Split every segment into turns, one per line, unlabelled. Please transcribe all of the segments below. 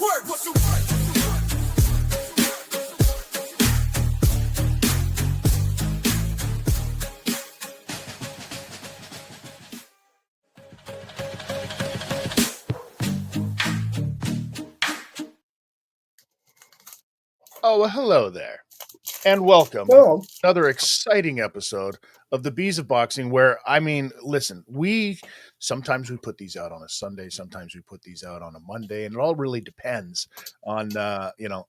work? What's the work?
Oh, well, hello there, and welcome
Oh,
to another exciting episode of the Bees of Boxing. Where listen, sometimes we put these out on a Sunday, sometimes we put these out on a Monday, and it all really depends on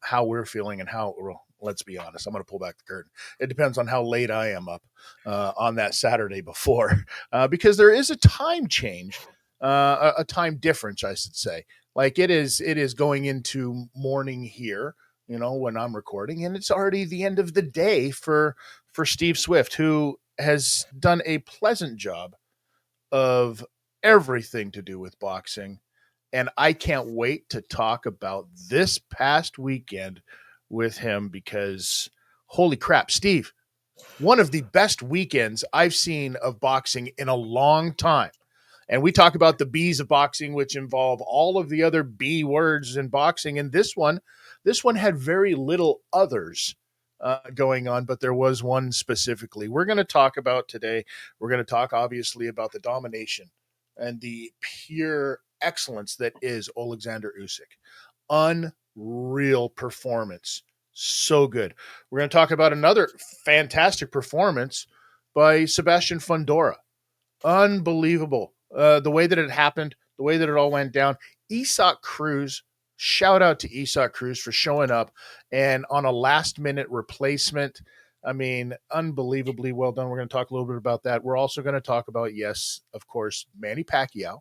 how we're feeling and how. Well, let's be honest. I'm going to pull back the curtain. It depends on how late I am up on that Saturday before, because there is a time change, a time difference, I should say. Like it is going into morning here, when I'm recording, and it's already the end of the day for Steve Swift, who has done a pleasant job of everything to do with boxing. And I can't wait to talk about this past weekend with him because holy crap, Steve, one of the best weekends I've seen of boxing in a long time. And we talk about the B's of boxing, which involve all of the other B words in boxing. And this one had very little others going on, but there was one specifically we're going to talk about today. We're going to talk obviously about the domination and the pure excellence that is Alexander Usyk. Unreal performance. So good. We're going to talk about another fantastic performance by Sebastian Fundora. Unbelievable. The way that it happened, the way that it all went down. Usyk Cruz, shout out to Usyk Cruz for showing up and on a last minute replacement. I mean, unbelievably well done. We're going to talk a little bit about that. We're also going to talk about, yes, of course, Manny Pacquiao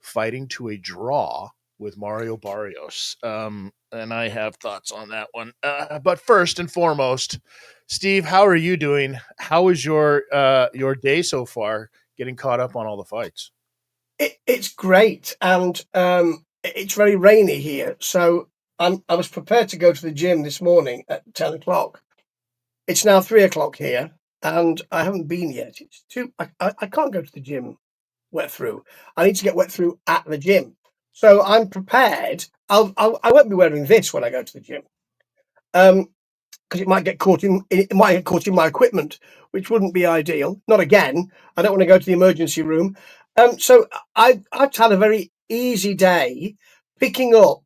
fighting to a draw with Mario Barrios. And I have thoughts on that one. But first and foremost, Steve, how are you doing? How was your day so far, getting caught up on all the fights?
it's great, and it's very rainy here. So I was prepared to go to the gym this morning at 10 o'clock. It's now 3 o'clock here, and I haven't been yet. It's too. I can't go to the gym wet through. I need to get wet through at the gym. So I'm prepared. I won't be wearing this when I go to the gym. Because it might get caught in my equipment, which wouldn't be ideal. Not again. I don't want to go to the emergency room. So I've had a very easy day picking up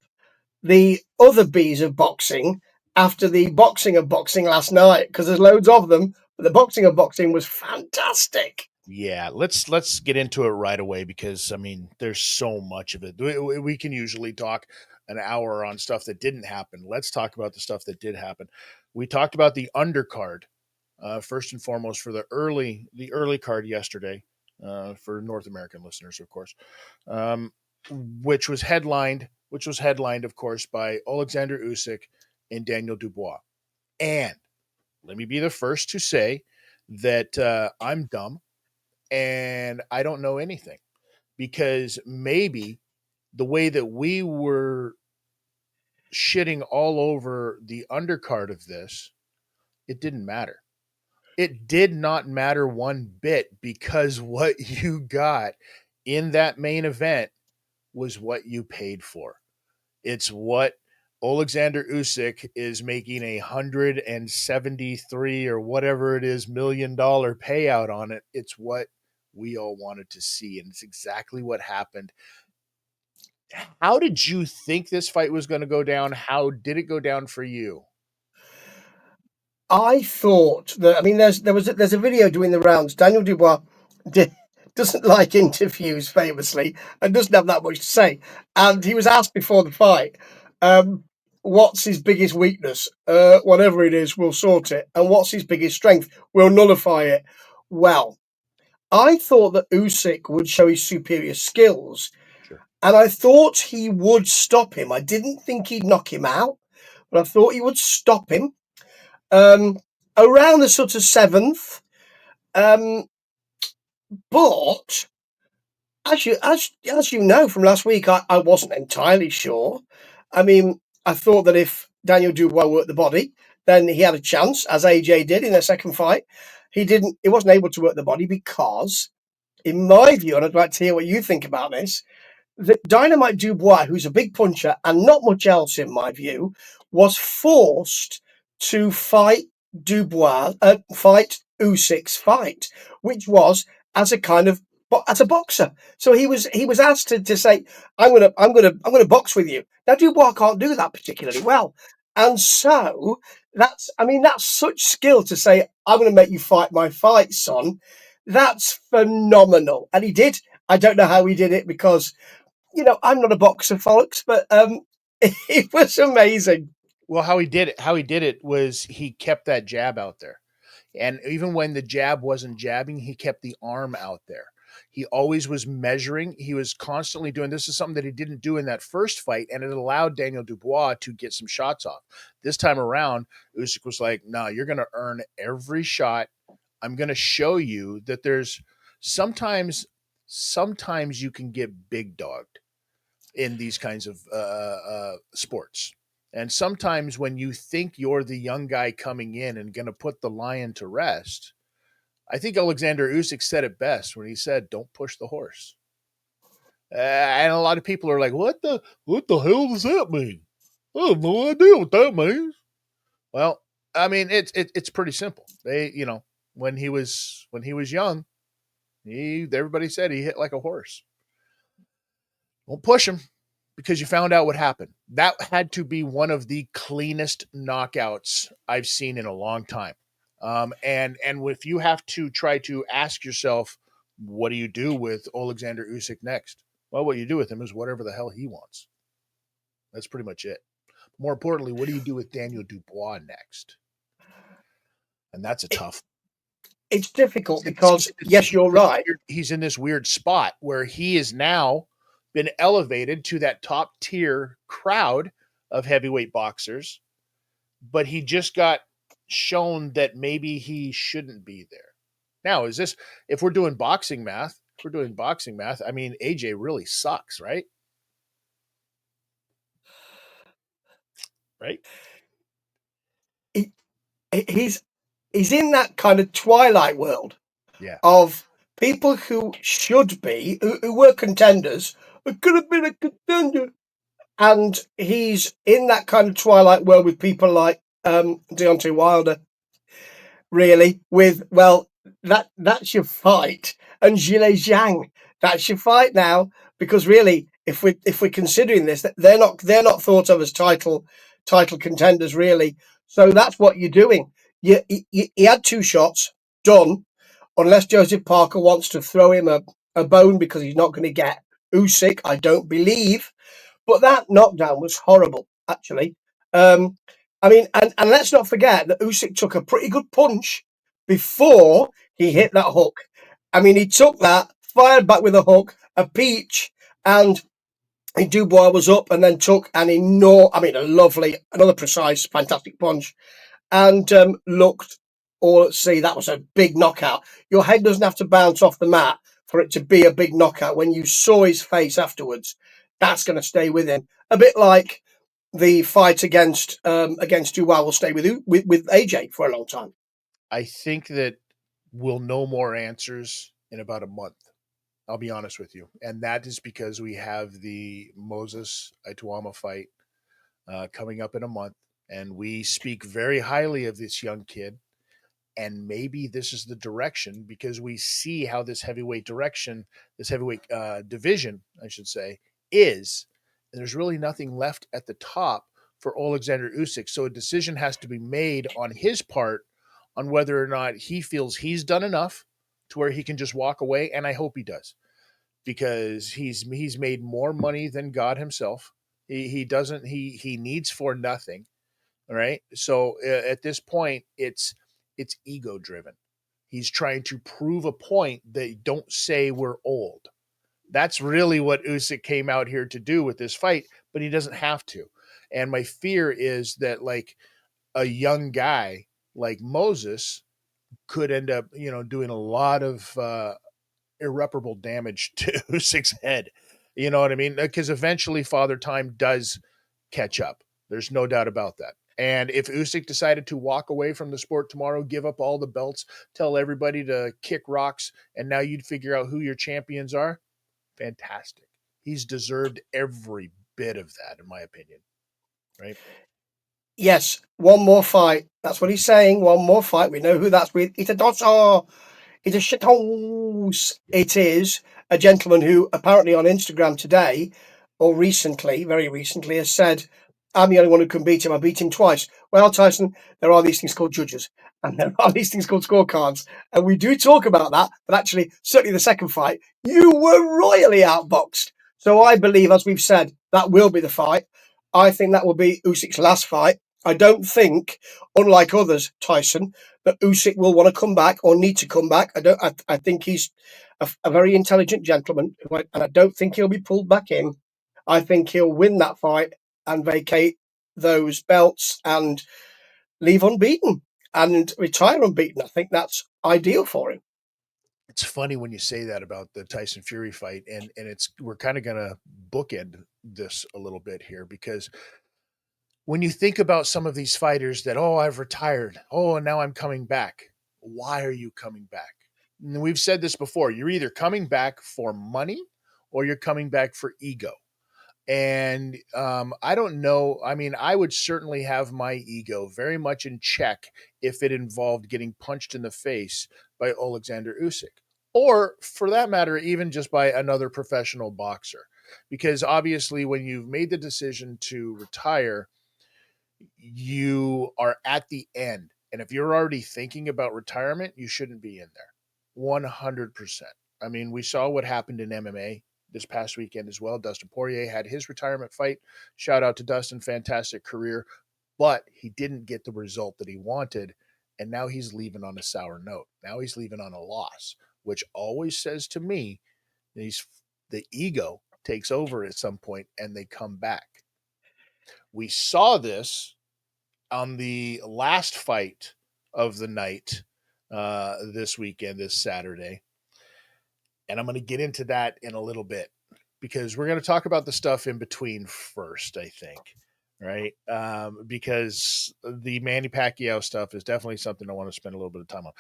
the other bees of boxing after the boxing of boxing last night, because there's loads of them. But the boxing of boxing was fantastic.
Yeah, let's get into it right away because there's so much of it. We can usually talk an hour on stuff that didn't happen. Let's talk about the stuff that did happen. We talked about the undercard first and foremost for the early card yesterday for North American listeners, of course, um, which was headlined, of course, by Alexander Usyk and Daniel Dubois. And let me be the first to say that I'm dumb and I don't know anything because maybe the way that we were shitting all over the undercard of this, it didn't matter. It did not matter one bit because what you got in that main event was what you paid for. It's what Alexander Usyk is making 173 or whatever it is $1 million payout on it. It's what we all wanted to see, and it's exactly what happened. How did you think this fight was going to go down? How did it go down for you?
I thought that. I mean, there's a video doing the rounds. Daniel Dubois di- doesn't like interviews famously and doesn't have that much to say. And he was asked before the fight, um, "What's his biggest weakness? Whatever it is, we'll sort it. And what's his biggest strength? We'll nullify it." Well, I thought that Usyk would show his superior skills,
Sure.
and I thought he would stop him. I didn't think he'd knock him out, but I thought he would stop him um, around the sort of seventh. Um, but as you know from last week, I wasn't entirely sure. I mean, I thought that if Daniel Dubois worked the body, then he had a chance, as AJ did in their second fight. He didn't. He wasn't able to work the body because, in my view, and I'd like to hear what you think about this. that Dynamite Dubois, who's a big puncher and not much else in my view, was forced to fight fight Usyk's fight, which was as a kind of as a boxer. So he was asked to say, I'm gonna box with you. Now Dubois can't do that particularly well, and so that's such skill to say, I'm gonna make you fight my fight, son. That's phenomenal, and he did. I don't know how he did it because I'm not a boxer, folks, but it was amazing.
Well, how he did it was he kept that jab out there. And even when the jab wasn't jabbing, he kept the arm out there. He always was measuring. He was constantly doing this is something that he didn't do in that first fight, and it allowed Daniel Dubois to get some shots off. This time around, Usyk was like, "No, you're going to earn every shot. I'm going to show you that there's sometimes you can get big dogged in these kinds of sports. And sometimes when you think you're the young guy coming in and going to put the lion to rest, I think Alexander Usyk said it best when he said, "Don't push the horse." And a lot of people are like, "What the hell does that mean? I have no idea what that means." Well, I mean, it's pretty simple. When he was young, everybody said he hit like a horse. Don't push him because you found out what happened. That had to be one of the cleanest knockouts I've seen in a long time. And if you have to try to ask yourself, what do you do with Alexander Usyk next? Well, what you do with him is whatever the hell he wants. That's pretty much it. More importantly, what do you do with Daniel Dubois next? And that's a
It,
tough.
it's difficult
He's
because, yes, you're right.
he's in this weird spot where he is now been elevated to that top tier crowd of heavyweight boxers, but he just got shown that maybe he shouldn't be there. Now, is this if we're doing boxing math? If we're doing boxing math, I mean AJ really sucks, right? Right?
He, he's he's in that kind of twilight world
Yeah.
of people who should be, who were contenders, who could have been a contender. And he's in that kind of twilight world with people like Deontay Wilder, really, with, well, that's your fight. And Zhile Zhang, that's your fight now. Because really, if we're considering this, they're not thought of as title contenders, really. So that's what you're doing. He had two shots, done, unless Joseph Parker wants to throw him a bone because he's not going to get Usyk, I don't believe. But that knockdown was horrible, actually. Um, and let's not forget that Usyk took a pretty good punch before he hit that hook. I mean, he took that, fired back with a hook, a peach, and Dubois was up and then took a lovely, another precise, fantastic punch, and looked all at sea. That was a big knockout. Your head doesn't have to bounce off the mat for it to be a big knockout. When you saw his face afterwards, that's going to stay with him. A bit like the fight against Dubois will stay with AJ for a long time.
I think that we'll know more answers in about a month. I'll be honest with you. And that is because we have the Moses Ituama fight coming up in a month. And we speak very highly of this young kid. And maybe this is the direction because we see how this heavyweight division, I should say, is. And there's really nothing left at the top for Alexander Usyk. So a decision has to be made on his part on whether or not he feels he's done enough to where he can just walk away. And I hope he does because he's made more money than God himself. He doesn't he needs for nothing. All right. So at this point, it's ego driven. He's trying to prove a point that don't say we're old. That's really what Usyk came out here to do with this fight, but he doesn't have to. And my fear is that like a young guy like Moses could end up, doing a lot of irreparable damage to Usyk's head. You know what I mean? Because eventually Father Time does catch up. There's no doubt about that. And if Usyk decided to walk away from the sport tomorrow, give up all the belts, tell everybody to kick rocks, and now you'd figure out who your champions are, fantastic. he's deserved every bit of that, in my opinion. Right?
Yes, one more fight. That's what he's saying. One more fight. We know who that's with. It's a Dosso. It's a shithouse. It is a gentleman who apparently on Instagram today, or recently, very recently, has said, I'm the only one who can beat him. I beat him twice. Well, Tyson, there are these things called judges and there are these things called scorecards. And we do talk about that. But actually, certainly the second fight, you were royally outboxed. So I believe, as we've said, that will be the fight. I think that will be Usyk's last fight. I don't think, unlike others, Tyson, that Usyk will want to come back or need to come back. I don't. I think he's a very intelligent gentleman, and I don't think he'll be pulled back in. I think he'll win that fight and vacate those belts and leave unbeaten and retire unbeaten. I think that's ideal for him.
It's funny when you say that about the Tyson Fury fight, and it's we're kind of gonna bookend this a little bit here because when you think about some of these fighters that, oh, I've retired, oh, and now I'm coming back. Why are you coming back? And we've said this before. You're either coming back for money or you're coming back for ego. And I don't know. I mean, I would certainly have my ego very much in check if it involved getting punched in the face by Alexander Usyk, or for that matter, even just by another professional boxer. Because obviously, when you've made the decision to retire, you are at the end. And if you're already thinking about retirement, you shouldn't be in there. 100%. I mean, we saw what happened in MMA this past weekend as well. Dustin Poirier had his retirement fight. Shout out to Dustin, fantastic career, but he didn't get the result that he wanted. And now he's leaving on a sour note. Now he's leaving on a loss, which always says to me, he's the ego takes over at some point and they come back. We saw this on the last fight of the night this weekend, this Saturday. And I'm going to get into that in a little bit because we're going to talk about the stuff in between first, I think. Right. Because the Manny Pacquiao stuff is definitely something I want to spend a little bit of time on.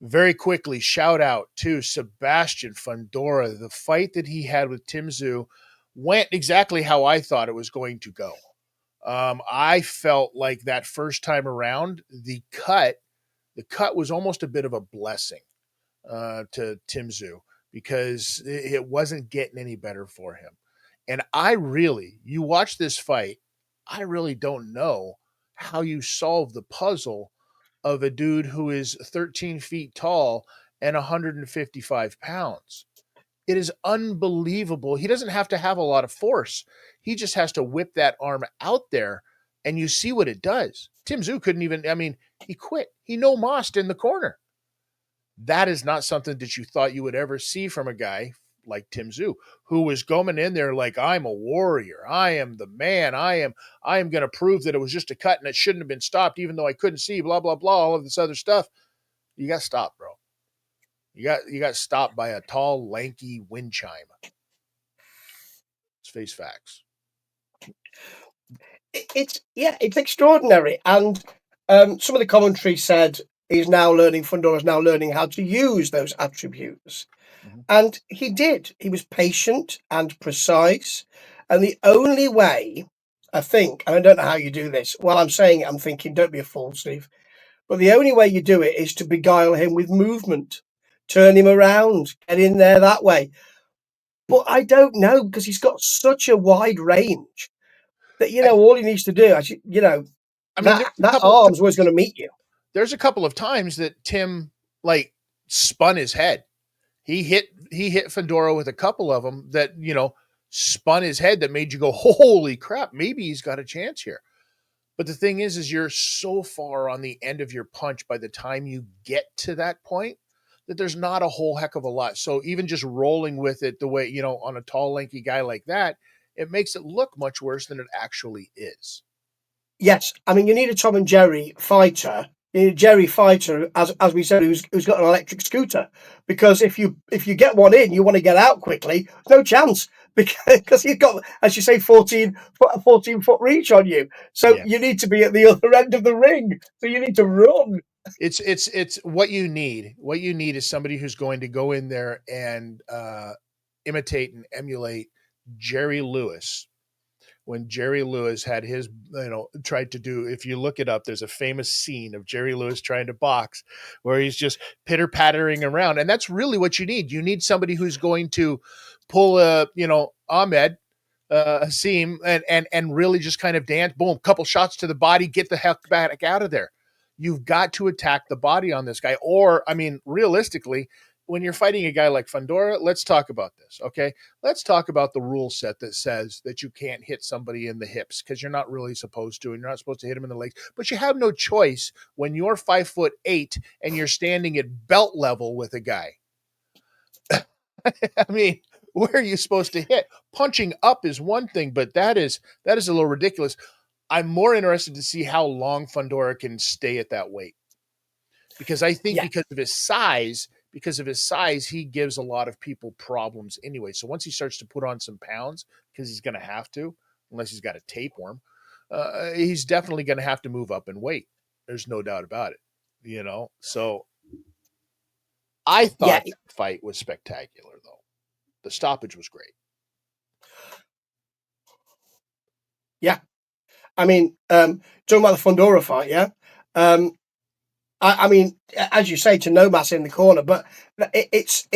Very quickly, shout out to Sebastian Fundora. The fight that he had with Tim Tszyu went exactly how I thought it was going to go. I felt like that first time around, the cut was almost a bit of a blessing to Tim Tszyu because it wasn't getting any better for him. And you watch this fight, I really don't know how you solve the puzzle of a dude who is 13 feet tall and 155 pounds. It is unbelievable. He doesn't have to have a lot of force. He just has to whip that arm out there, and you see what it does. Tim Tszyu couldn't even, I mean, he quit. He no mossed in the corner. That is not something that you thought you would ever see from a guy like Tim Tszyu, who was going in there like, I'm a warrior. I am the man. I am going to prove that it was just a cut and it shouldn't have been stopped, even though I couldn't see, blah, blah, blah, all of this other stuff. You got stopped, bro. You got stopped by a tall, lanky wind chime. Let's face facts.
It's extraordinary. And some of the commentary said Fundora's now learning how to use those attributes.
Mm-hmm.
And he did. He was patient and precise. And the only way, I think, and I don't know how you do this, while I'm saying it, I'm thinking, don't be a fool, Steve. But the only way you do it is to beguile him with movement, turn him around, get in there that way. But I don't know because he's got such a wide range that,
I,
all he needs to do,
I mean,
that arm's always going to meet you.
there's a couple of times that Tim like spun his head. He hit Fundora with a couple of them that spun his head that made you go, holy crap, maybe he's got a chance here. But the thing is you're so far on the end of your punch by the time you get to that point that there's not a whole heck of a lot. So even just rolling with it the way, on a tall, lanky guy like that, it makes it look much worse than it actually is.
Yes, I mean you need a Tom and Jerry fighter. You need a Jerry fighter, as we said, who's got an electric scooter. Because if you get one in, you want to get out quickly. No chance because you've got, as you say, 14 foot reach on you. So
Yeah.
you need to be at the other end of the ring. So you need to run.
It's what you need. What you need is somebody who's going to go in there and imitate and emulate Jerry Lewis, when Jerry Lewis had his, tried to do, if you look it up, there's a famous scene of Jerry Lewis trying to box where he's just pitter pattering around. And that's really what you need. You need somebody who's going to pull Ahmed, Hasim, and really just kind of dance, boom, couple shots to the body, get the heck back out of there. You've got to attack the body on this guy. Or, I mean, realistically, when you're fighting a guy like Fundora, let's talk about this, okay? Let's talk about the rule set that says that you can't hit somebody in the hips because you're not really supposed to, and you're not supposed to hit him in the legs. But you have no choice when you're 5'8" and you're standing at belt level with a guy. I mean, where are you supposed to hit? Punching up is one thing, but that is a little ridiculous. I'm more interested to see how long Fundora can stay at that weight. Because I think
Yeah,
because of his size, he gives a lot of people problems anyway. So once he starts to put on some pounds, because he's going to have to, unless he's got a tapeworm, he's definitely going to have to move up in weight. There's no doubt about it. So I
yeah,
thought that fight was spectacular, though. The stoppage was great.
yeah. I mean, talking about the Fundora fight, yeah. Um, I mean, as you say, to no mass in the corner, but it's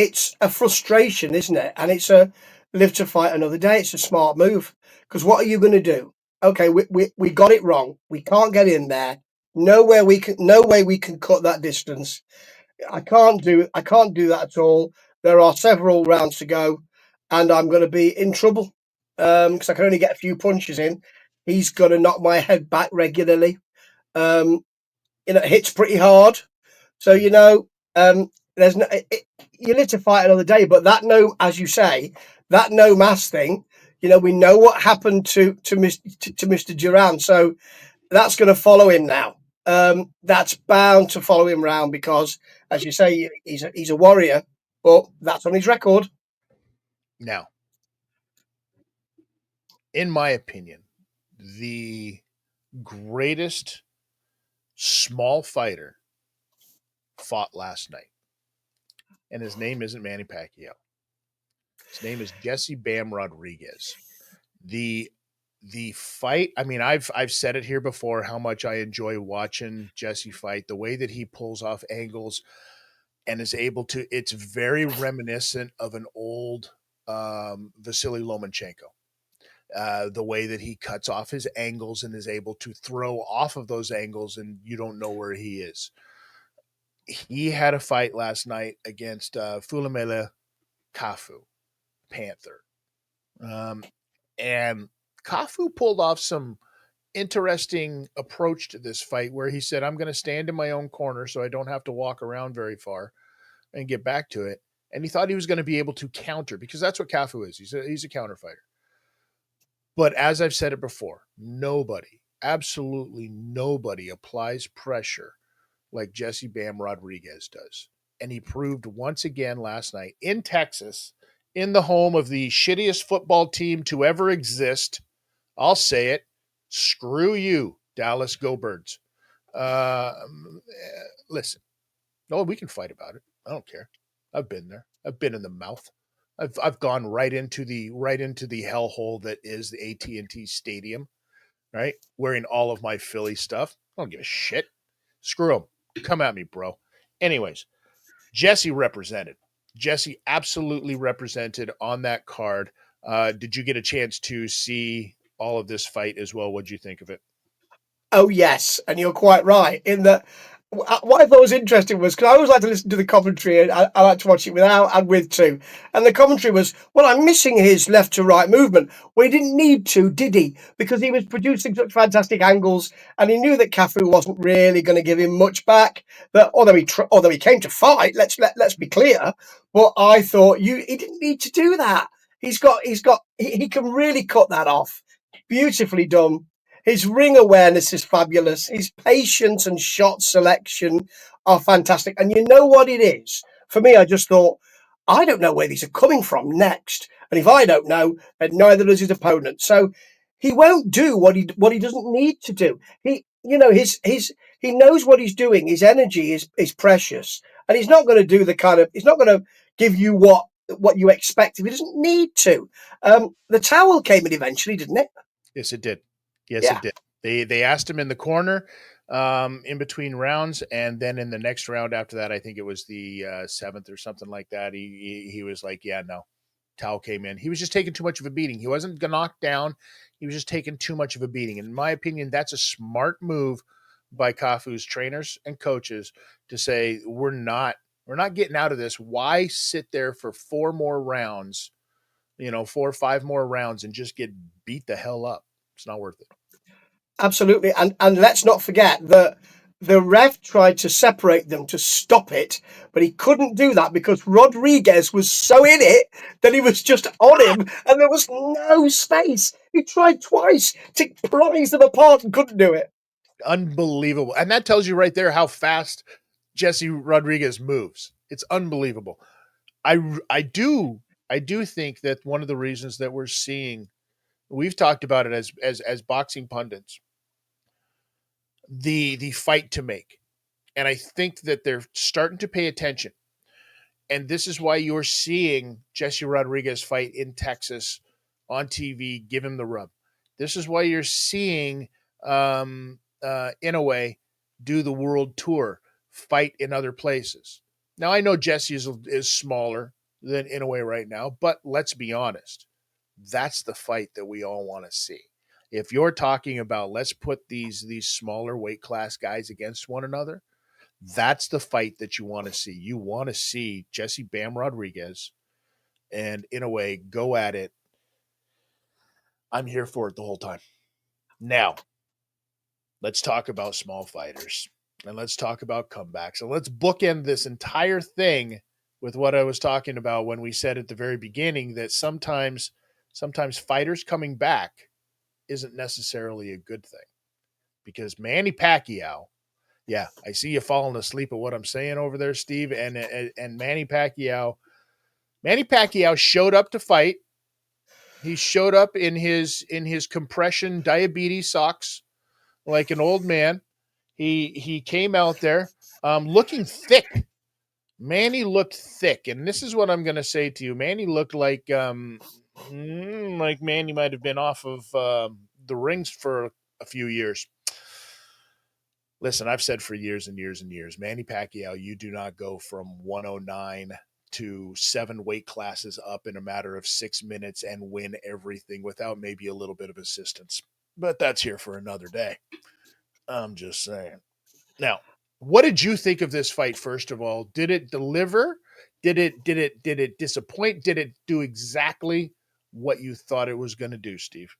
a frustration, isn't it? And it's a live to fight another day. It's a smart move because what are you going to do? Okay, we got it wrong. We can't get in there. No way we can cut that distance. I can't do that at all. There are several rounds to go, and I'm going to be in trouble because I can only get a few punches in. He's going to knock my head back regularly. Um, it hits pretty hard. So there's no. You live to fight another day, but that no, as you say, that no mass thing. We know what happened to Mr. Duran, so that's going to follow him now. That's bound to follow him round because, as you say, he's a warrior, but that's on his record.
Now, in my opinion, the greatest small fighter fought last night, and his name isn't Manny Pacquiao. His name is Jesse Bam Rodriguez. The the fight, I mean, I've said it here before how much I enjoy watching Jesse fight, the way that he pulls off angles and is able to, it's very reminiscent of an old Vasily Lomachenko. The way that he cuts off his angles and is able to throw off of those angles and you don't know where he is. He had a fight last night against Fulamele Kafu, Panther. Um, and Kafu pulled off some interesting approach to this fight where he said, I'm going to stand in my own corner so I don't have to walk around very far and get back to it. And he thought he was going to be able to counter because that's what Kafu is. He's a counter fighter. But as I've said it before, nobody, absolutely nobody applies pressure like Jesse Bam Rodriguez does. And he proved once again last night in Texas, in the home of the shittiest football team to ever exist. I'll say it. Screw you, Dallas Go Birds. Uh, Listen, no, we can fight about it. I don't care. I've been there. I've been in the mouth. I've gone right into the hellhole that is the AT&T Stadium, right? Wearing all of my Philly stuff. I don't give a shit. Screw them. Come at me, bro. Anyways, Jesse represented. Jesse absolutely represented on that card. Did you get a chance to see all of this fight as well? What'd you think of it?
Oh yes, and you're quite right in that. What I thought was interesting was because I always like to listen to the commentary, and I like to watch it without and with too. And the commentary was, "Well, I'm missing his left to right movement." Well, he didn't need to, did he? Because he was producing such fantastic angles, and he knew that Cafu wasn't really going to give him much back. That although he came to fight, let's be clear. But I thought he didn't need to do that. He can really cut that off. Beautifully done. His ring awareness is fabulous. His patience and shot selection are fantastic. And you know what it is? For me, I just thought, I don't know where these are coming from next. And if I don't know, then neither does his opponent. So he won't do what he doesn't need to do. He knows what he's doing. His energy is precious. And he's not going to give you what what you expect if he doesn't need to. The towel came in eventually, didn't it?
Yes, it did. Yes, it
Yeah.
did. They asked him in the corner in between rounds, and then in the next round after that, I think it was the seventh or something like that. He was like, "Yeah, no." Towel came in. He was just taking too much of a beating. He wasn't knocked down. He was just taking too much of a beating. In my opinion, that's a smart move by Kafu's trainers and coaches to say we're not getting out of this. Why sit there for four more rounds, 4 or 5 more rounds and just get beat the hell up? It's not worth it.
Absolutely, and let's not forget that the ref tried to separate them to stop it, but he couldn't do that because Rodriguez was so in it that he was just on him, and there was no space. He tried twice to prise them apart and couldn't do it.
Unbelievable. And that tells you right there how fast Jesse Rodriguez moves. It's unbelievable. I do think that one of the reasons that we're seeing, we've talked about it as boxing pundits, the fight to make. And I think that they're starting to pay attention. And this is why you're seeing Jesse Rodriguez fight in Texas on TV, give him the rub. This is why you're seeing Inoue do the world tour, fight in other places. Now I know Jesse is smaller than Inoue right now, but let's be honest, that's the fight that we all want to see. If you're talking about let's put these smaller weight class guys against one another, that's the fight that you want to see. You want to see Jesse Bam Rodriguez and Inoue go at it. I'm here for it the whole time. Now, let's talk about small fighters and let's talk about comebacks and let's bookend this entire thing with what I was talking about when we said at the very beginning that sometimes fighters coming back isn't necessarily a good thing because Manny Pacquiao, yeah, I see you falling asleep at what I'm saying over there, Steve, and Manny Pacquiao showed up to fight. He showed up in his compression diabetes socks like an old man. He came out there looking thick. Manny looked thick, and this is what I'm going to say to you. Manny looked like Manny might have been off of the rings for a few years. Listen, I've said for years and years and years, Manny Pacquiao, you do not go from 109 to 7 weight classes up in a matter of 6 minutes and win everything without maybe a little bit of assistance. But that's here for another day. I'm just saying. Now, what did you think of this fight? First of all, did it deliver? Did it disappoint? Did it do exactly what you thought it was going to do, Steve?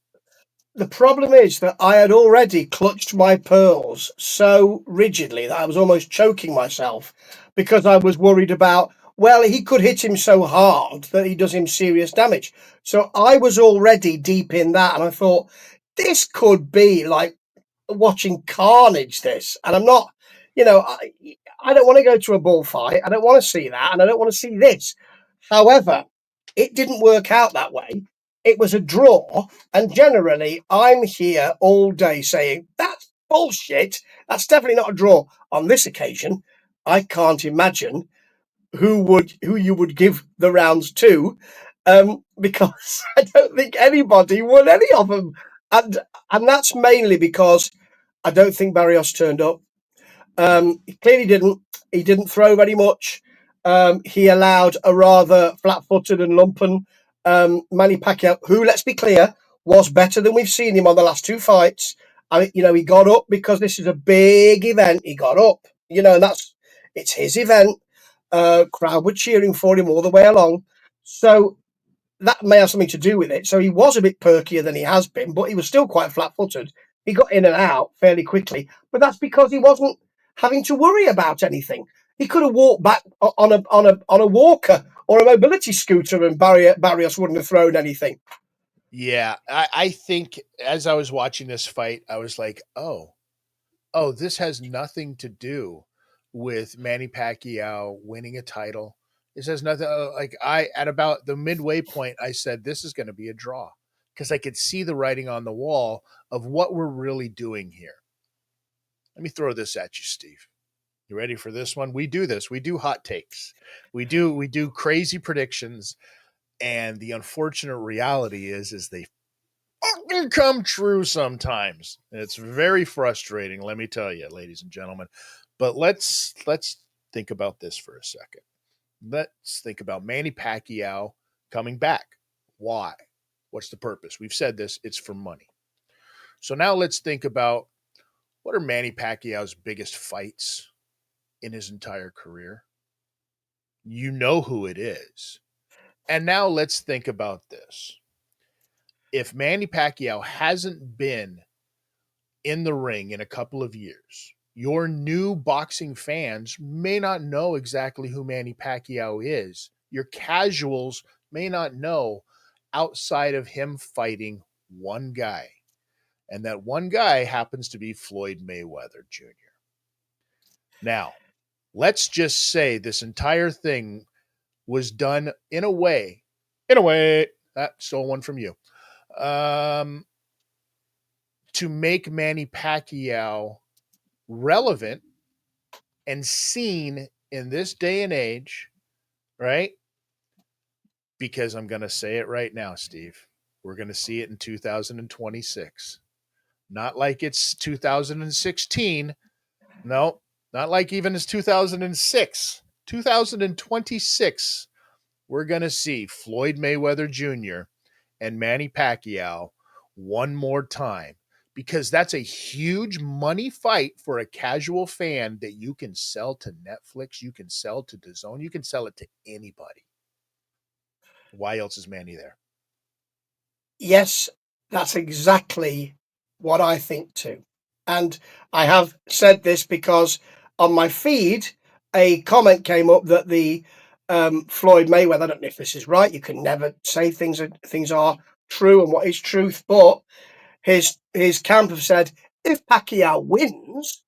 The problem is that I had already clutched my pearls so rigidly that I was almost choking myself because I was worried about, well, he could hit him so hard that he does him serious damage. So I was already deep in that, and I thought, this could be like watching carnage, this. And I'm not, I don't want to go to a bullfight. I don't want to see that. And I don't want to see this. However, it didn't work out that way. It was a draw. And generally, I'm here all day saying, that's bullshit. That's definitely not a draw. On this occasion, I can't imagine who you would give the rounds to, because I don't think anybody won any of them, and that's mainly because I don't think Barrios turned up. He clearly didn't. He didn't throw very much. He allowed a rather flat-footed and lumpen Manny Pacquiao, who, let's be clear, was better than we've seen him on the last two fights. He got up because this is a big event. He got up, and it's his event. Crowd were cheering for him all the way along. So that may have something to do with it. So he was a bit perkier than he has been, but he was still quite flat-footed. He got in and out fairly quickly, but that's because he wasn't having to worry about anything. He could have walked back on a walker or a mobility scooter, and Barrios wouldn't have thrown anything.
Yeah, I think as I was watching this fight, I was like, oh, this has nothing to do with Manny Pacquiao winning a title. This has nothing. Like at about the midway point, I said this is going to be a draw because I could see the writing on the wall of what we're really doing here. Let me throw this at you, Steve. You ready for this one? We do this. We do hot takes. We do crazy predictions, and the unfortunate reality is they fucking come true sometimes. It's very frustrating, let me tell you, ladies and gentlemen. But let's think about this for a second. Let's think about Manny Pacquiao coming back. Why? What's the purpose? We've said this, it's for money. So now let's think about what are Manny Pacquiao's biggest fights in his entire career? You know who it is. And now let's think about this. If Manny Pacquiao hasn't been in the ring in a couple of years, your new boxing fans may not know exactly who Manny Pacquiao is. Your casuals may not know outside of him fighting one guy. And that one guy happens to be Floyd Mayweather Jr. Now, let's just say this entire thing was done in a way, that stole one from you, um, to make Manny Pacquiao relevant and seen in this day and age, right? Because I'm going to say it right now, Steve. We're going to see it in 2026. Not like it's 2016. No, not like even it's 2006. 2026. We're going to see Floyd Mayweather Jr. and Manny Pacquiao one more time because that's a huge money fight for a casual fan that you can sell to Netflix, you can sell to DAZN, you can sell it to anybody. Why else is Manny there?
Yes, that's exactly what I think too. And I have said this because on my feed, a comment came up that the Floyd Mayweather, I don't know if this is right, you can never say things are true and what is truth, but his camp have said if Pacquiao wins,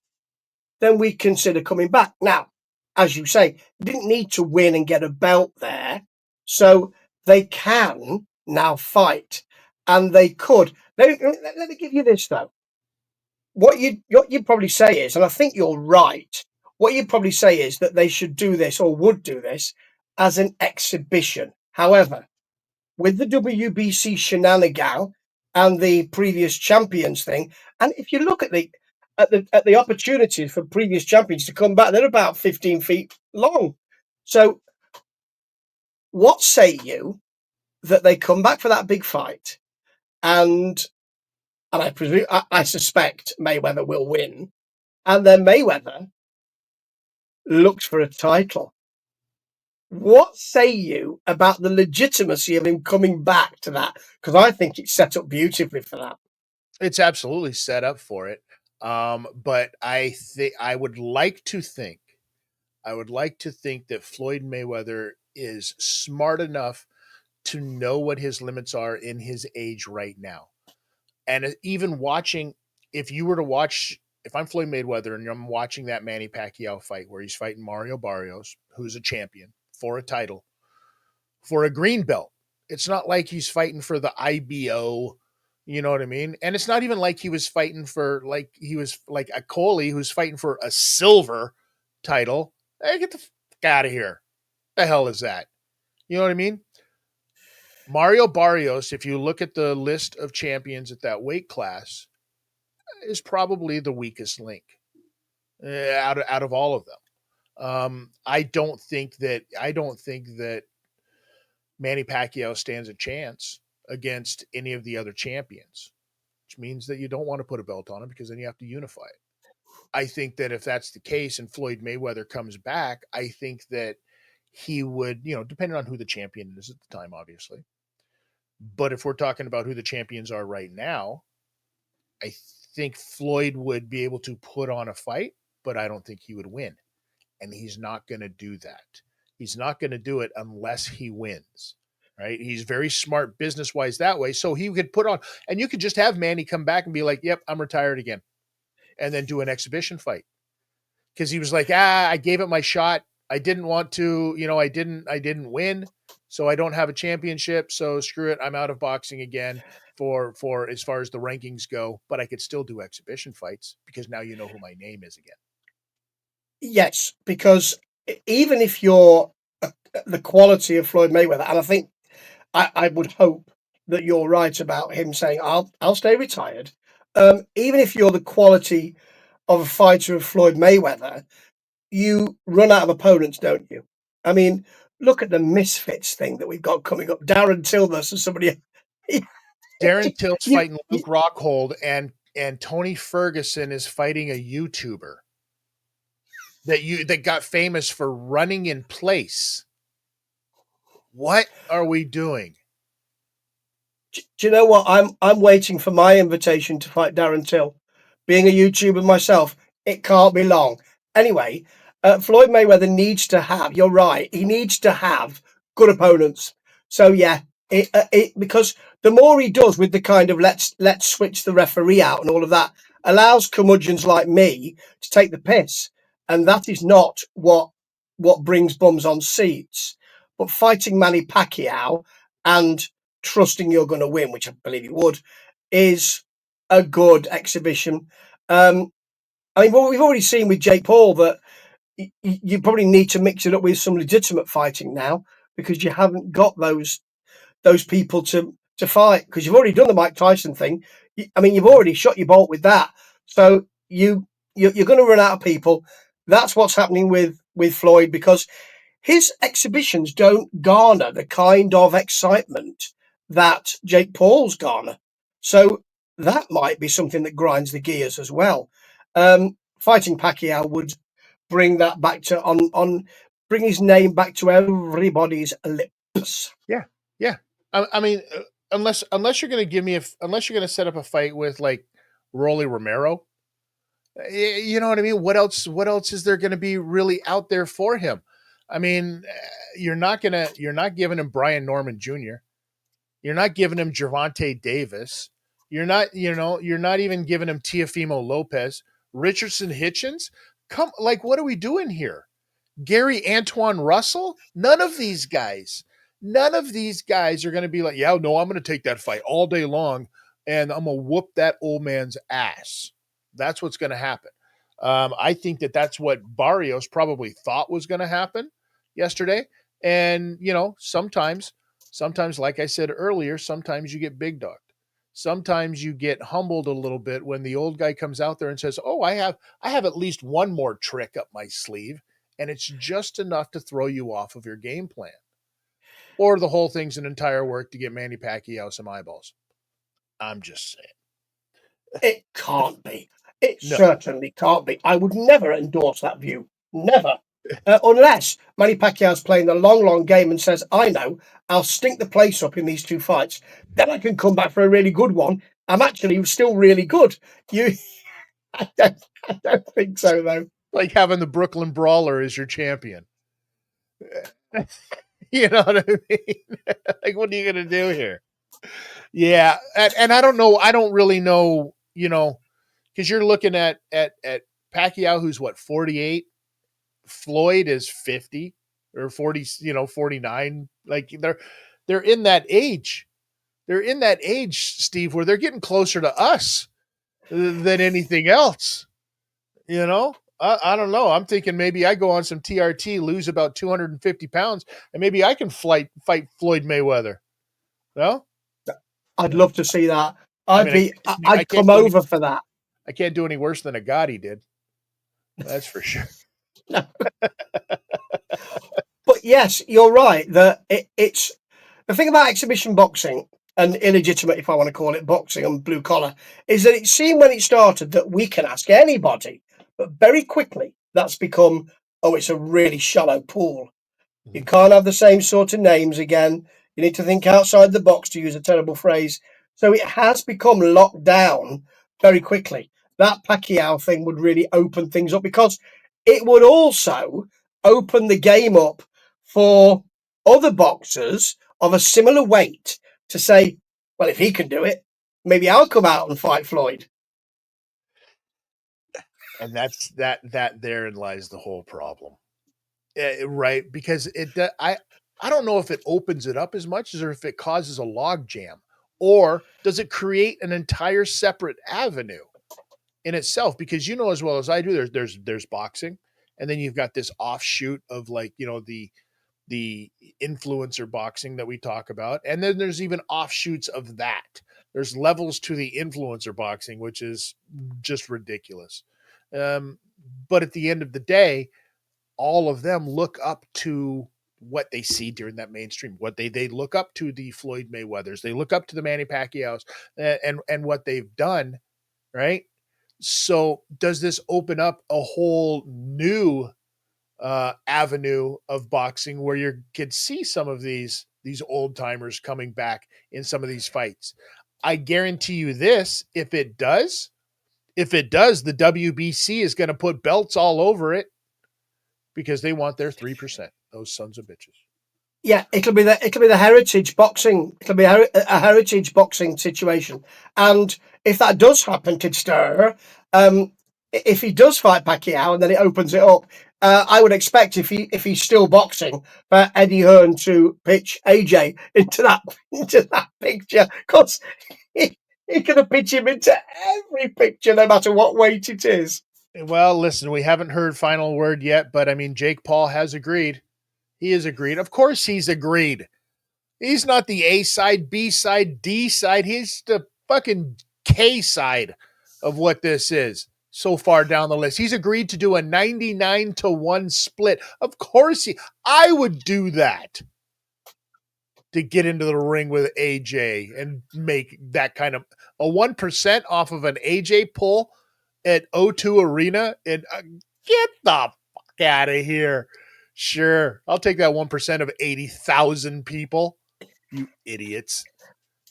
then we consider coming back. Now, as you say, didn't need to win and get a belt there, so they can now fight, and they could. Let me give you this though. What you probably say is, and I think you're right. What you probably say is that they should do this or would do this as an exhibition. However, with the WBC shenanigan and the previous champions thing. And if you look at the opportunities for previous champions to come back, they're about 15 feet long. So what say you that they come back for that big fight and I presume I suspect Mayweather will win, and then Mayweather looks for a title. What say you about the legitimacy of him coming back to that? Because I think it's set up beautifully for that.
It's absolutely set up for it. But I would like to think that Floyd Mayweather is smart enough to know what his limits are in his age right now. And even watching, if you were to watch, if I'm Floyd Mayweather and I'm watching that Manny Pacquiao fight where he's fighting Mario Barrios, who's a champion for a title, for a green belt, it's not like he's fighting for the IBO. You know what I mean? And it's not even like he was fighting for, like he was like a Coley who's fighting for a silver title. Hey, get the fuck out of here. The hell is that? You know what I mean? Mario Barrios, if you look at the list of champions at that weight class, is probably the weakest link out of all of them. I don't think that Manny Pacquiao stands a chance against any of the other champions, which means that you don't want to put a belt on him because then you have to unify it. I think that if that's the case and Floyd Mayweather comes back, I think that he would, depending on who the champion is at the time, obviously. But if we're talking about who the champions are right now, I think Floyd would be able to put on a fight, but I don't think he would win. And he's not going to do that. He's not going to do it unless he wins. Right? He's very smart business wise that way. So he could put on, and you could just have Manny come back and be like, yep, I'm retired again. And then do an exhibition fight. Because he was like, I gave it my shot. I didn't want to, I didn't win. So I don't have a championship. So screw it. I'm out of boxing again for as far as the rankings go, but I could still do exhibition fights because now you know who my name is again.
Yes, because even if you're the quality of Floyd Mayweather, and I think I would hope that you're right about him saying, I'll stay retired. Even if you're the quality of a fighter of Floyd Mayweather, you run out of opponents, don't you? I mean, look at the misfits thing that we've got coming up. Darren Till versus somebody.
Darren Till's
you,
fighting
you,
Luke Rockhold, and Tony Ferguson is fighting a YouTuber that got famous for running in place. What are we doing?
do you know what? I'm waiting for my invitation to fight Darren Till. Being a YouTuber myself, it can't be long. Anyway, Floyd Mayweather needs to have. You're right. He needs to have good opponents. So yeah, it because the more he does with the kind of let's switch the referee out and all of that allows curmudgeons like me to take the piss, and that is not what brings bums on seats. But fighting Manny Pacquiao and trusting you're going to win, which I believe you would, is a good exhibition. Um, I mean, what we've already seen with Jake Paul that you probably need to mix it up with some legitimate fighting now because you haven't got those people to fight because you've already done the Mike Tyson thing. I mean, you've already shot your bolt with that, so you're going to run out of people. That's what's happening with Floyd because his exhibitions don't garner the kind of excitement that Jake Paul's garner. So that might be something that grinds the gears as well. Fighting Pacquiao would bring that back to on bring his name back to everybody's lips.
Yeah, yeah. I mean, unless you're going to give me unless you're going to set up a fight with like Rolly Romero, you know what I mean? What else? What else is there going to be really out there for him? I mean, you're not giving him Brian Norman Jr. You're not giving him Gervonta Davis. You're not even giving him Teofimo Lopez, Richardson Hitchens. Come, like, what are we doing here? Gary Antoine Russell? None of these guys are going to be like, yeah, no, I'm going to take that fight all day long and I'm going to whoop that old man's ass. That's what's going to happen. I think that's what Barrios probably thought was going to happen yesterday. And, sometimes, like I said earlier, sometimes you get big dogged. Sometimes you get humbled a little bit when the old guy comes out there and says, "Oh, I have at least one more trick up my sleeve." And it's just enough to throw you off of your game plan. Or the whole thing's an entire work to get Manny Pacquiao some eyeballs. I'm just saying.
It can't be. It
No,
certainly can't be. I would never endorse that view. Never. Unless Manny Pacquiao's playing the long, long game and says, I know, I'll stink the place up in these two fights. Then I can come back for a really good one. I'm actually still really good. You, I don't think so, though.
like having the Brooklyn Brawler as your champion. You know what I mean? Like, what are you going to do here? Yeah. And I don't know. I don't really know, because you're looking at Pacquiao, who's what, 48? Floyd is 50 or 40, 49. Like they're in that age. They're in that age, Steve, where they're getting closer to us than anything else. I don't know. I'm thinking maybe I go on some TRT, lose about 250 pounds, and maybe I can fight Floyd Mayweather. No,
I'd
no.
love to see that.
I mean, I
I'd
can't
come
do any.
over for that.
I can't do any worse than a Gotti did. That's for sure.
But yes, you're right. That it's the thing about exhibition boxing and illegitimate, if I want to call it boxing and blue collar, is that it seemed when it started that we can ask anybody, but very quickly that's become, oh, it's a really shallow pool. You
Mhm.
can't have the same sort of names again. You need to think outside the box, to use a terrible phrase. So it has become locked down very quickly. That Pacquiao thing would really open things up because it would also open the game up for other boxers of a similar weight to say, well, if he can do it, maybe I'll come out and fight Floyd.
And that therein lies the whole problem. Right? Because I don't know if it opens it up as much as or if it causes a log jam, or does it create an entire separate avenue in itself? Because as well as I do, there's boxing, and then you've got this offshoot of like, you know, the influencer boxing that we talk about, and then there's even offshoots of that. There's levels to the influencer boxing, which is just ridiculous. Um, but at the end of the day, all of them look up to what they see during that mainstream. What they look up to the Floyd Mayweathers, they look up to the Manny Pacquiaos, and what they've done, right? So does this open up a whole new avenue of boxing where you could see some of these old timers coming back in some of these fights? I guarantee you this: if it does, the WBC is going to put belts all over it because they want their 3%. Those sons of bitches.
Yeah, it'll be the heritage boxing. It'll be a heritage boxing situation, and if that does happen to Stir, if he does fight Pacquiao and then it opens it up, I would expect if he's still boxing for Eddie Hearn to pitch AJ into that picture, because he could have pitched him into every picture, no matter what weight it is.
Well, listen, we haven't heard final word yet, but I mean, Jake Paul has agreed. He has agreed. Of course, he's agreed. He's not the A side, B side, D side. He's the fucking K side of what this is so far down the list. He's agreed to do a 99-1 split. Of course, I would do that to get into the ring with AJ and make that kind of a 1% off of an AJ pull at O2 Arena. And get the fuck out of here. Sure, I'll take that 1% of 80,000 people. You idiots.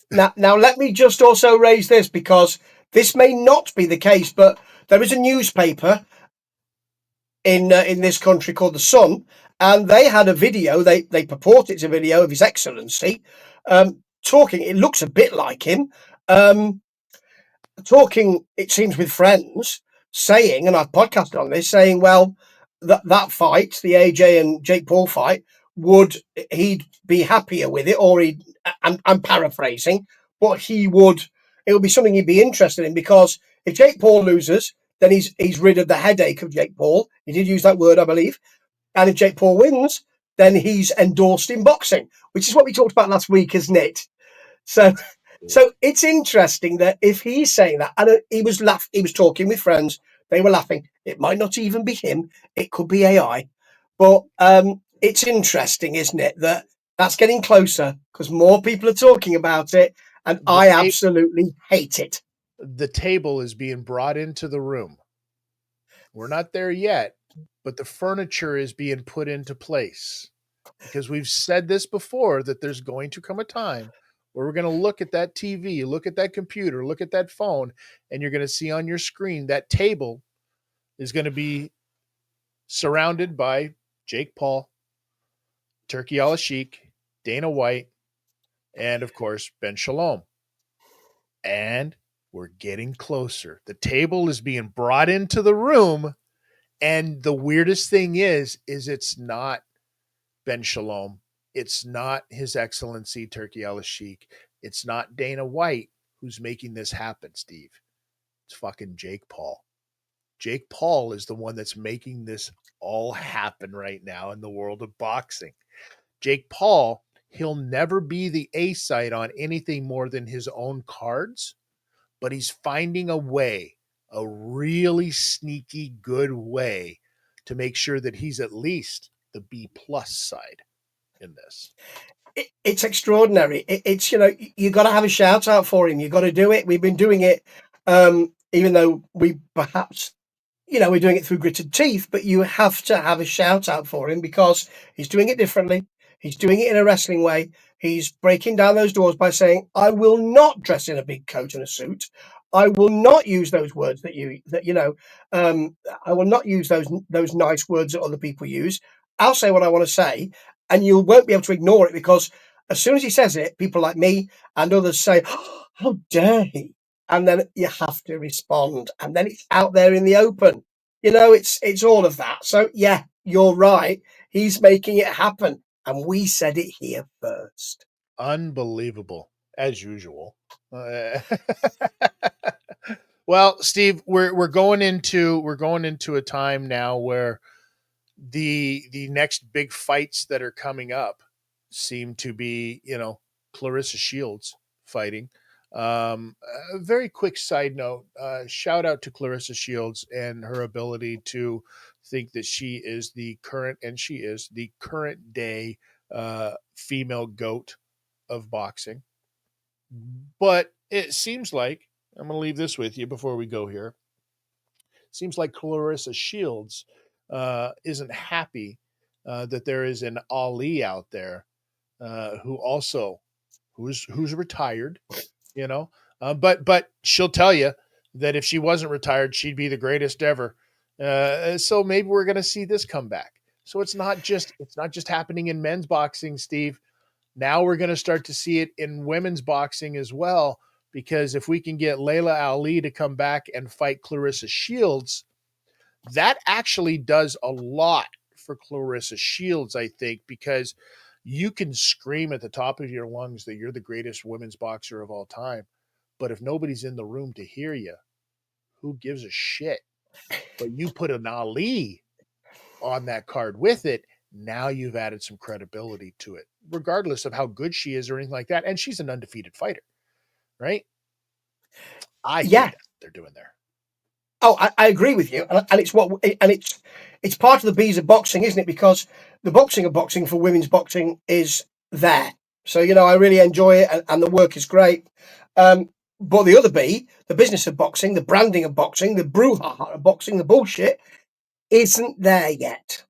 Now, let me just also raise this, because this may not be the case, but there is a newspaper in this country called the Sun, and they had a video. They purport it's a video of His Excellency talking. It looks a bit like him. Um, Talking, it seems, with friends, saying, and I've podcasted on this, saying, well, that fight, the AJ and Jake Paul fight, would he'd be happier with it, or I'm paraphrasing, but it would be something he'd be interested in, because if Jake Paul loses, then he's rid of the headache of Jake Paul. He did use that word, I believe. And if Jake Paul wins, then he's endorsed in boxing, which is what we talked about last week, isn't it? So so it's interesting that if he's saying that, and he was talking with friends, they were laughing. It might not even be him; it could be AI. But it's interesting, isn't it, that that's getting closer because more people are talking about it, and
The,
I
ta-
absolutely hate it.
the table is being brought into the room. We're not there yet, but the furniture is being put into place because we've said this before that there's going to come a time where we're going to look at that TV, look at that computer, look at that phone, and you're going to see on your screen that table is going to be surrounded by Jake Paul, Turkey Al Sheik, Dana White, and of course, Ben Shalom. And we're getting closer. The table is being brought into the room. And the weirdest thing is it's not Ben Shalom. It's not His Excellency Turkey Al Sheik. It's not Dana White who's making this happen, Steve. It's fucking Jake Paul. Jake Paul is the one that's making this all happen right now in the world of boxing. Jake Paul, he'll never be the A side on anything more than his own cards, but he's finding a way, a really sneaky good way to make sure that he's at least the B plus side in this.
It's extraordinary. It's you got to have a shout out for him. You got to do it. We've been doing it, even though we perhaps we're doing it through gritted teeth, but you have to have a shout out for him because he's doing it differently. He's doing it in a wrestling way. He's breaking down those doors by saying, I will not dress in a big coat and a suit. I will not use those words um, I will not use those nice words that other people use. I'll say what I want to say, and you won't be able to ignore it, because as soon as he says it, people like me and others say, oh, how dare he? And then you have to respond, and then it's out there in the open. It's all of that. So yeah, you're right. He's making it happen, and we said it here first.
Unbelievable, as usual. Well, Steve, we're going into a time now where the next big fights that are coming up seem to be, Clarissa Shields fighting. A very quick side note: shout out to Clarissa Shields and her ability to think that she is the current, and she is the current day female goat of boxing. But it seems like, I'm going to leave this with you before we go here. Seems like Clarissa Shields isn't happy that there is an Ali out there who also who's retired, you know. But she'll tell you that if she wasn't retired, she'd be the greatest ever. So maybe we're going to see this come back. So it's not just happening in men's boxing, Steve. Now we're going to start to see it in women's boxing as well. Because if we can get Layla Ali to come back and fight Clarissa Shields, that actually does a lot for Clarissa Shields, I think, because you can scream at the top of your lungs that you're the greatest women's boxer of all time. But if nobody's in the room to hear you, who gives a shit? But you put an Ali on that card with it, now you've added some credibility to it, regardless of how good she is or anything like that. And she's an undefeated fighter, right? I think
Yeah.
that's what they're doing there.
Oh, I agree with you, and it's part of the bees of boxing, isn't it? Because the boxing of boxing for women's boxing is there. So I really enjoy it, and the work is great. But the other bee, the business of boxing, the branding of boxing, the brouhaha of boxing, the bullshit, isn't there yet.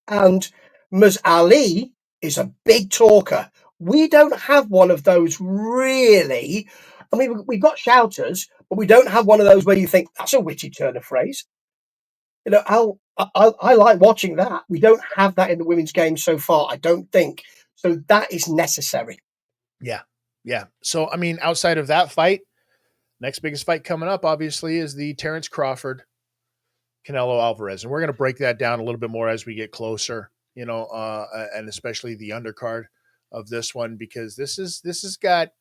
And Ms. Ali is a big talker. We don't have one of those really. I mean, we've got shouters, but we don't have one of those where you think that's a witty turn of phrase. I like watching that. We don't have that in the women's game so far, I don't think. So that is necessary.
Yeah. Yeah. So, I mean, outside of that fight, next biggest fight coming up, obviously, is the Terrence Crawford Canelo Alvarez. And we're going to break that down a little bit more as we get closer, and especially the undercard of this one, because this has got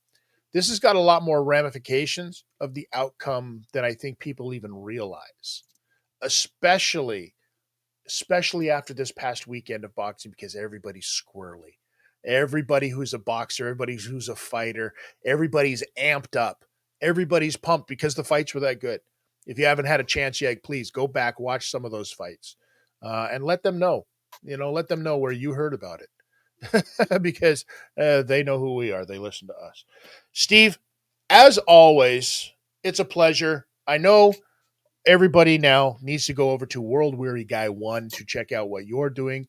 a lot more ramifications of the outcome than I think people even realize, especially especially after this past weekend of boxing, because everybody's squirrely. Everybody who's a boxer, everybody who's a fighter, everybody's amped up. Everybody's pumped because the fights were that good. If you haven't had a chance yet, please go back, watch some of those fights, and let them know. Let them know where you heard about it, because they know who we are. They listen to us. Steve, as always, it's a pleasure. I know everybody now needs to go over to World Weary Guy 1 to check out what you're doing.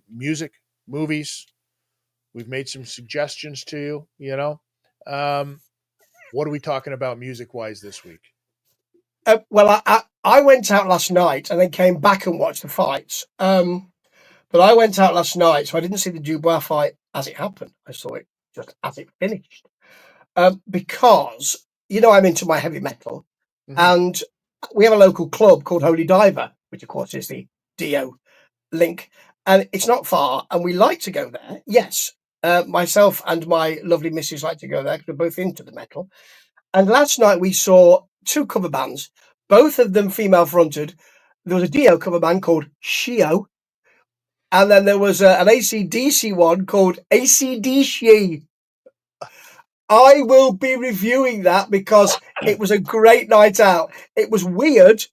Music, movies. We've made some suggestions to you. Um, what are we talking about music wise this week?
Well, I went out last night and then came back and watched the fights. But I went out last night, so I didn't see the Dubois fight as it happened. I saw it just as it finished. Because I'm into my heavy metal,
Mm-hmm.
and we have a local club called Holy Diver, which of course is the Dio link, and it's not far, and we like to go there. Yes, myself and my lovely missus like to go there because we're both into the metal. And last night we saw two cover bands, both of them female fronted. There was a Dio cover band called Shio, and then there was an AC/DC one called AC/DC. I will be reviewing that because it was a great night out. It was weird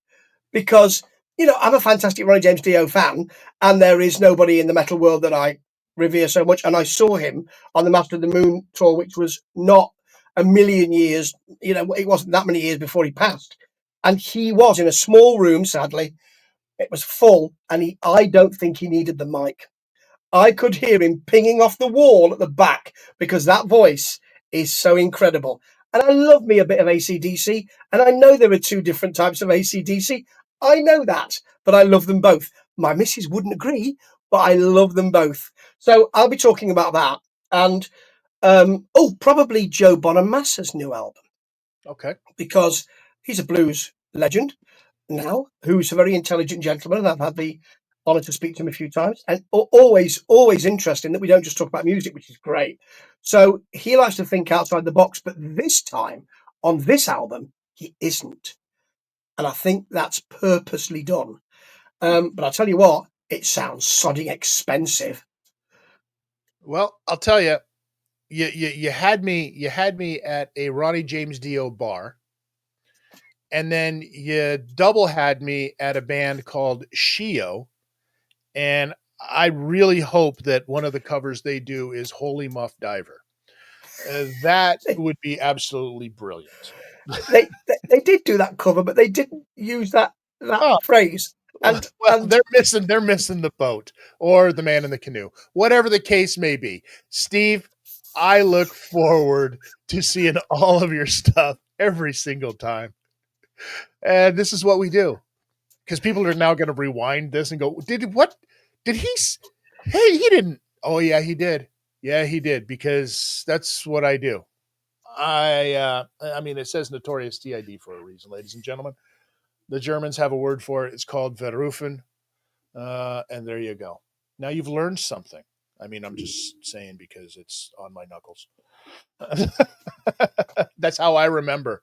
because, I'm a fantastic Ronnie James Dio fan, and there is nobody in the metal world that I revere so much. And I saw him on the Master of the Moon tour, which was not a million years, it wasn't that many years before he passed. And he was in a small room, sadly. It was full, and I don't think he needed the mic. I could hear him pinging off the wall at the back because that voice is so incredible. And I love me a bit of AC/DC. And I know there are two different types of AC/DC. I know that, but I love them both. My missus wouldn't agree, but I love them both. So I'll be talking about that. And, probably Joe Bonamassa's new album,
Okay.
because he's a blues legend now, who's a very intelligent gentleman, and I've had the honour to speak to him a few times. And always interesting that we don't just talk about music, which is great. So he likes to think outside the box, but this time on this album, he isn't. And I think that's purposely done. But I'll tell you what, It sounds sodding expensive.
Well, I'll tell you, you had me at a Ronnie James Dio bar, and then you double had me at a band called Shio, and I really hope that one of the covers they do is Holy Muff Diver. That would be absolutely brilliant.
They did do that cover, but they didn't use that
Oh,
phrase.
well,
And
they're missing the boat or the man in the canoe, whatever the case may be. Steve, I look forward to seeing all of your stuff every single time. And this is what we do, because people are now going to rewind this and go, "Did what? Did he? Hey, he didn't. Oh yeah, he did. Yeah, he did, because that's what I do. I mean, it says notorious TID for a reason, ladies and gentlemen. The Germans have a word for it. It's called Verrufen. And there you go. Now you've learned something. I mean, I'm just saying because it's on my knuckles. That's how I remember.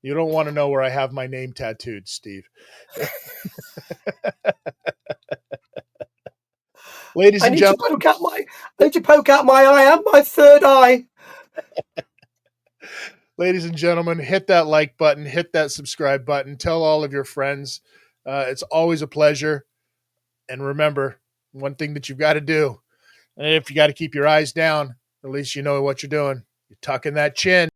You don't want to know where I have my name tattooed, Steve. Ladies
I
and
need to
gentlemen,
poke out my I need to poke out my eye and my third eye.
hit that like button, hit that subscribe button, tell all of your friends. It's always a pleasure. And remember, one thing that you've got to do, if you got to keep your eyes down, at least you know what you're doing. You're tucking that chin.